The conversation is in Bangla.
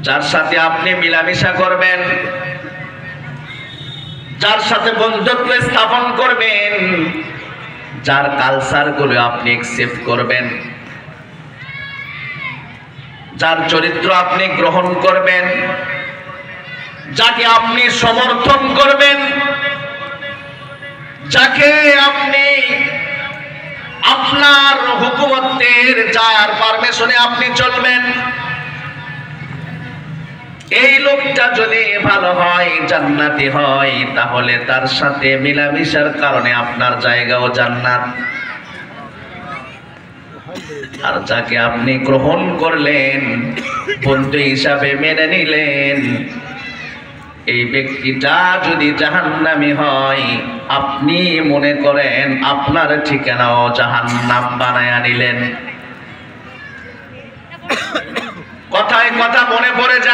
যার সাথে আপনি মিলামিশা করবেন, যার সাথে বন্ধুত্ব স্থাপন করবেন, যার কালচারগুলো আপনি অ্যাকসেপ্ট করবেন, যার চরিত্র আপনি গ্রহণ করবেন, যাকে আপনি সমর্থন করবেন, যাকে আপনি আপনার হুকুমতের যার পারমিশনে আপনি চলবেন, এই লোকটা যদি ভালো হয়, জান্নাতি হয়, তাহলে তার সাথে মিলামিশার কারণে আপনার জায়গাও জান্নাত। আর যাকে আপনি গ্রহণ করলেন, বন্ধু হিসাবে মেনে নিলেন, এই ব্যক্তিটা যদি জাহান্নামী হয়, আপনি মনে করেন আপনার ঠিকানাও জাহান্নাম বানায়া নিলেন। কথায় কথা মনে পড়ে যায়।